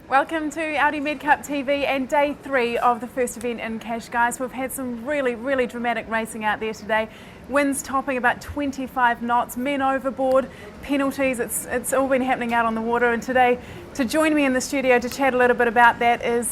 Welcome to Audi MedCup TV and day 3 of the first event in Cascais. We've had some really dramatic racing out there today. Winds topping about 25 knots, men overboard, penalties, it's all been happening out on the water. And today, to join me in the studio to chat a little bit about that is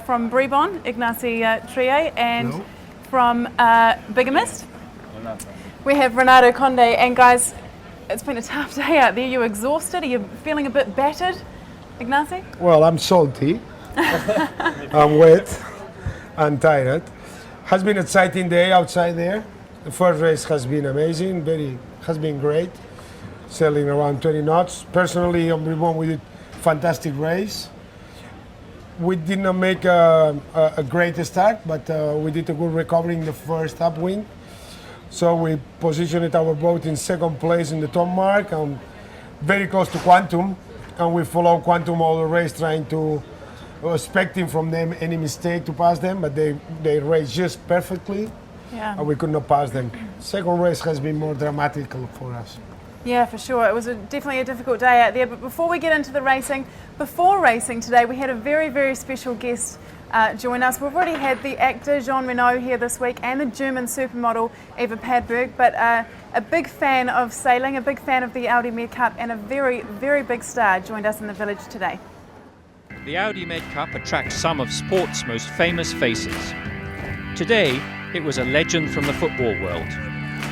from Bribon, Ignacy Trier, and Hello. From Bigamist, we have Renato Conde. And guys, it's been a tough day out there. You're exhausted, are you feeling a bit battered? Ignacy? Well, I'm salty, I'm wet, and tired. Has been an exciting day outside there. The first race has been amazing, has been great. Sailing around 20 knots. Personally, on Bribon, we did fantastic race. We did not make a great start, but we did a good recovery in the first upwind. So we positioned our boat in second place in the top mark, and very close to Quantum. And we follow Quantum all the race, trying to, expecting from them any mistake to pass them, but they raced just perfectly, and we could not pass them. Second race has been more dramatic for us. Yeah, for sure. It was definitely a difficult day out there. But before we get into the racing, before racing today, we had a very special guest join us. We've already had the actor Jean Reno here this week and the German supermodel Eva Padberg, but a big fan of sailing, a big fan of the Audi MedCup, and a very big star joined us in the village today. The Audi MedCup attracts some of sport's most famous faces. Today, it was a legend from the football world.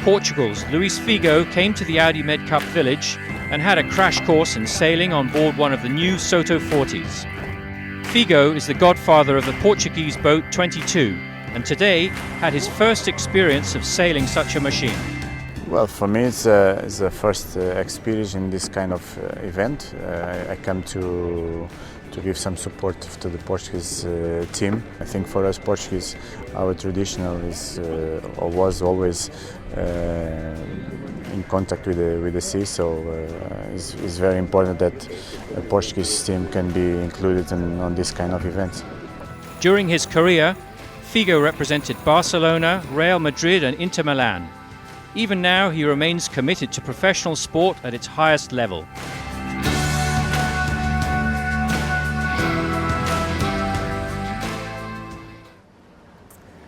Portugal's Luis Figo came to the Audi MedCup village and had a crash course in sailing on board one of the new Soto 40s. Figo is the godfather of the Portuguese boat 22, and today had his first experience of sailing such a machine. Well, for me it's the first experience in this kind of event. I come to give some support to the Portuguese team. I think for us Portuguese, our traditional is or was always in contact with the sea, so it's very important that a Portuguese team can be included on this kind of events. During his career, Figo represented Barcelona, Real Madrid and Inter Milan. Even now, he remains committed to professional sport at its highest level.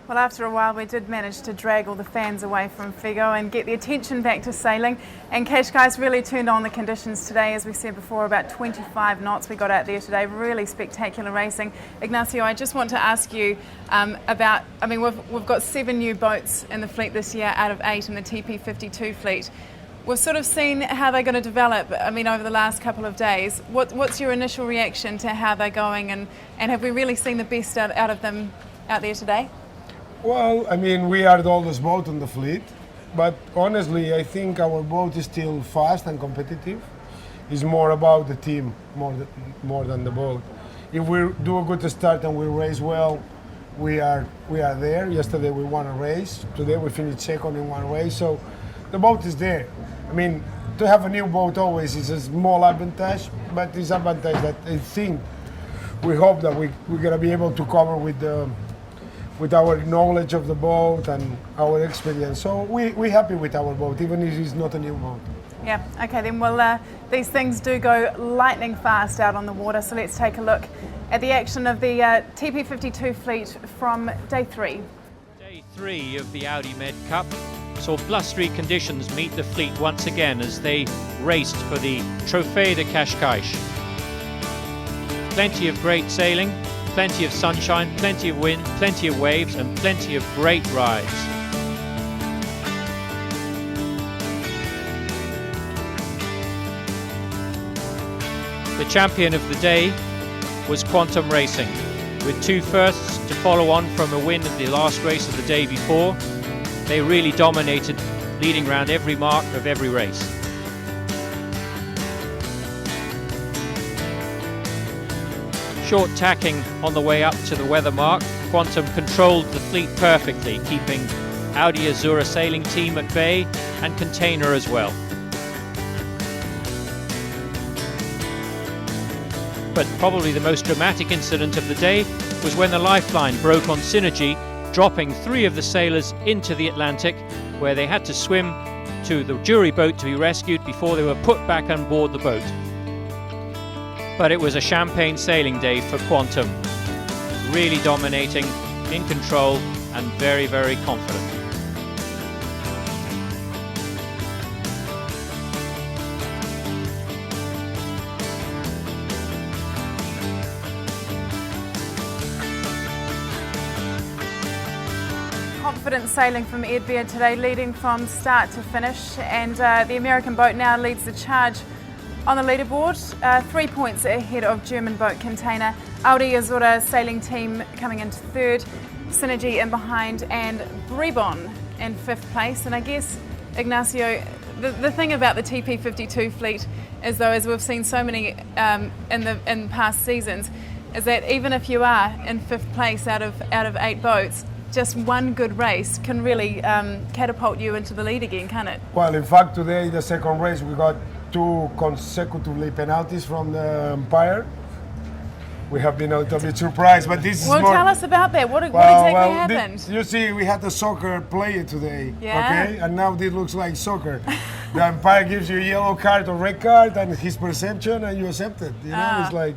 Well, after a while we did manage to drag all the fans away from Figo and get the attention back to sailing, and Cascais really turned on the conditions today. As we said before, about 25 knots we got out there today, really spectacular racing. Ignacio, I just want to ask you about, I mean, we've got 7 new boats in the fleet this year out of 8 in the TP52 fleet. We've sort of seen how they're going to develop, I mean, over the last couple of days. What's your initial reaction to how they're going, and have we really seen the best out of them out there today? Well, I mean, we are the oldest boat on the fleet, but honestly, I think our boat is still fast and competitive. It's more about the team, more than the boat. If we do a good start and we race well, we are there. Yesterday we won a race. Today we finished second in one race, so the boat is there. I mean, to have a new boat always is a small advantage, but it's advantage that I think we hope that we're gonna be able to cover with our knowledge of the boat and our experience. So we're happy with our boat, even if it's not a new boat. Yeah, okay then. Well, these things do go lightning fast out on the water, so let's take a look at the action of the TP52 fleet from day 3. Day 3 of the Audi MedCup saw blustery conditions meet the fleet once again as they raced for the Trofeo de Cascais. Plenty of great sailing, plenty of sunshine, plenty of wind, plenty of waves and plenty of great rides. The champion of the day was Quantum Racing, with 2 firsts to follow on from a win at the last race of the day before. They really dominated, leading round every mark of every race. Short tacking on the way up to the weather mark, Quantum controlled the fleet perfectly, keeping Audi Azura sailing team at bay and container as well. But probably the most dramatic incident of the day was when the lifeline broke on Synergy, dropping 3 of the sailors into the Atlantic, where they had to swim to the jury boat to be rescued before they were put back on board the boat. But it was a champagne sailing day for Quantum, really dominating, in control and very, very confident. Confident sailing from Ed Beard today, leading from start to finish, and the American boat now leads the charge on the leaderboard, 3 points ahead of German boat Container. Audi Azura sailing team coming into third, Synergy in behind, and Bribon in 5th place. And I guess, Ignacio, the thing about the TP52 fleet is, though, as we've seen so many in past seasons, is that even if you are in 5th place out of 8 boats, just one good race can really catapult you into the lead again, can't it? Well, in fact, today, the second race, we got 2 consecutively penalties from the umpire. We have been a little bit surprised, but this is well, more... tell us about that. What exactly happened? You see, we had a soccer player today, yeah. Okay? And now this looks like soccer. The umpire gives you a yellow card or red card and his perception, and you accept it. You know, it's like...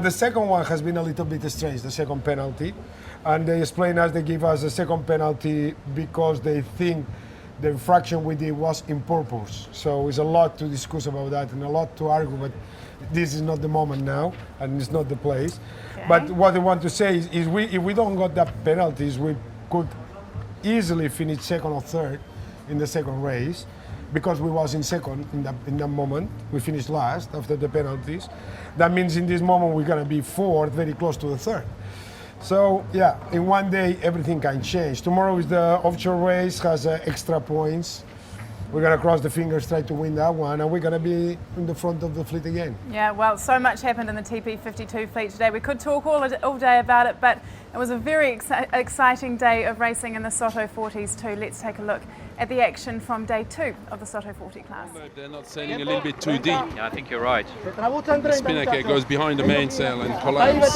the second one has been a little bit strange, the second penalty. And they explain us, they give us a second penalty because they think the infraction we did was in purpose. So it's a lot to discuss about that and a lot to argue, but this is not the moment now and it's not the place. Okay. But what I want to say is if we don't got that penalties, we could easily finish second or third in the second race, because we was in second in that moment. We finished last after the penalties. That means in this moment we're gonna be fourth, very close to the third. So yeah, in one day everything can change. Tomorrow is the offshore race, has extra points. We're gonna cross the fingers, try to win that one, and we're gonna be in the front of the fleet again. Yeah, well, so much happened in the TP52 fleet today. We could talk all day about it, but it was a very exciting day of racing in the Soto 40s too. Let's take a look at the action from day 2 of the Soto 40 class. They're not sailing a little bit too deep. Yeah, I think you're right. The spinnaker goes behind the mainsail and collapses.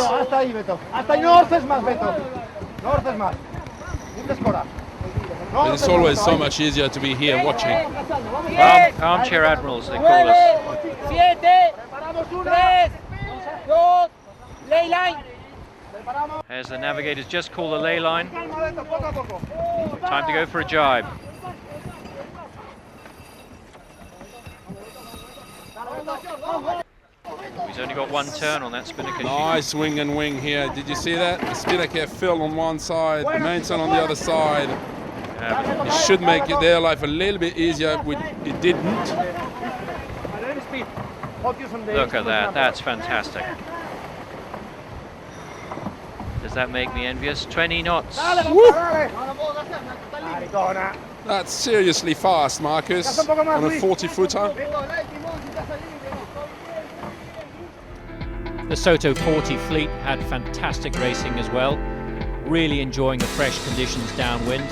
But it's always so much easier to be here watching. Armchair admirals, they call us. As the navigators just call the ley line. Time to go for a jibe. He's only got one turn on that spinnaker. Nice wing and wing here. Did you see that? The spinnaker fell on one side, the mainsail on the other side. It should make their life a little bit easier, which it didn't. Look at that, that's fantastic. Does that make me envious? 20 knots. Woo! That's seriously fast, Marcus, on a 40-footer. The Soto 40 fleet had fantastic racing as well, really enjoying the fresh conditions downwind,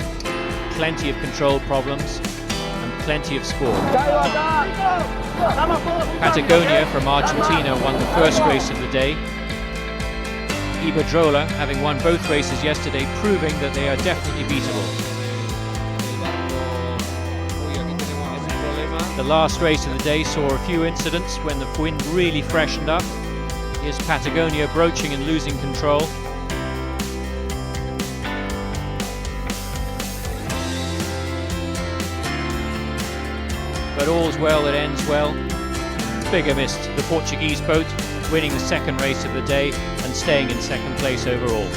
plenty of control problems and plenty of score. Patagonia from Argentina won the first race of the day. Iberdrola having won both races yesterday, proving that they are definitely beatable. The last race of the day saw a few incidents when the wind really freshened up. Here's Patagonia broaching and losing control. But all's well that ends well. Bigger missed the Portuguese boat, winning the second race of the day and staying in second place overall.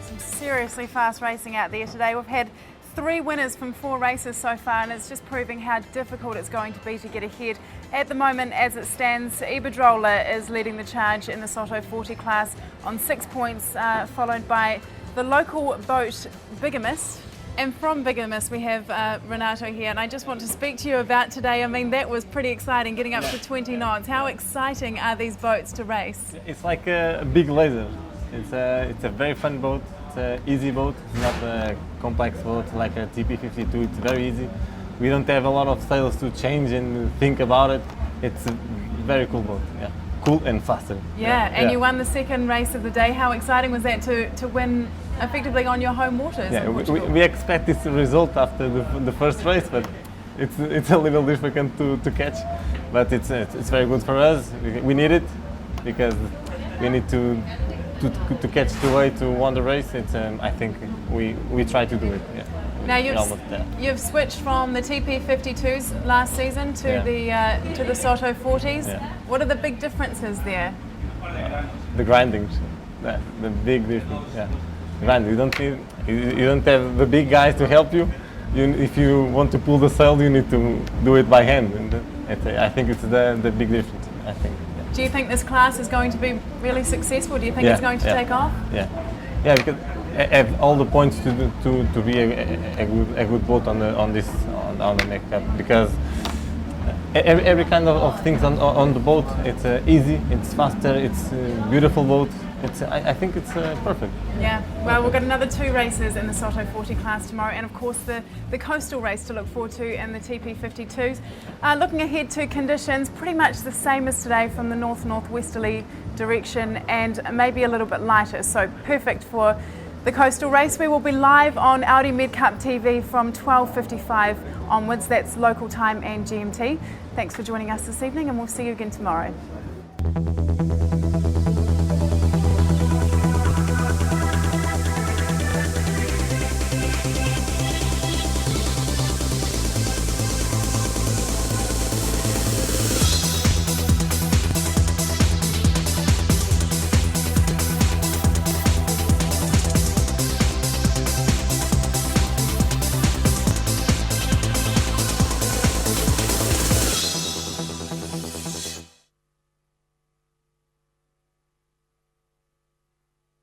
Some seriously fast racing out there today. We've had 3 winners from 4 races so far, and it's just proving how difficult it's going to be to get ahead. At the moment, as it stands, Iberdrola is leading the charge in the Soto 40 class on 6 points, followed by the local boat Bigamist And from Bigamus, we have Renato here, and I just want to speak to you about today. I mean, that was pretty exciting, getting up to 20 knots. How exciting are these boats to race? It's like a big laser. It's a very fun boat. It's an easy boat. It's not a complex boat like a TP52. It's very easy. We don't have a lot of sails to change and think about it. It's a very cool boat. Yeah, cool and faster. Yeah, and you won the second race of the day. How exciting was that to win effectively on your home waters? Yeah, in Portugal? we expect this result after the first race, but it's a little difficult to catch. But it's very good for us. We need it because we need to catch the way to win the race. I think we try to do it. Yeah. Now you've switched from the TP52s last season to the Soto 40s. Yeah. What are the big differences there? The grinding, the big difference. Yeah, grinding. You don't have the big guys to help you. If you want to pull the sail, you need to do it by hand. And I think it's the big difference. I think. Yeah. Do you think this class is going to be really successful? Do you think it's going to take off? Yeah, because have all the points to be a good boat on the MedCup, because every kind of things on the boat. It's easy, it's faster, it's a beautiful boat. I think it's perfect. Yeah, well, we've got another 2 races in the Soto 40 class tomorrow, and of course the coastal race to look forward to in the TP52s. Looking ahead to conditions, pretty much the same as today from the north-northwesterly direction, and maybe a little bit lighter, so perfect for the coastal race. We will be live on Audi MedCup TV from 12:55 onwards. That's local time and GMT. Thanks for joining us this evening, and we'll see you again tomorrow.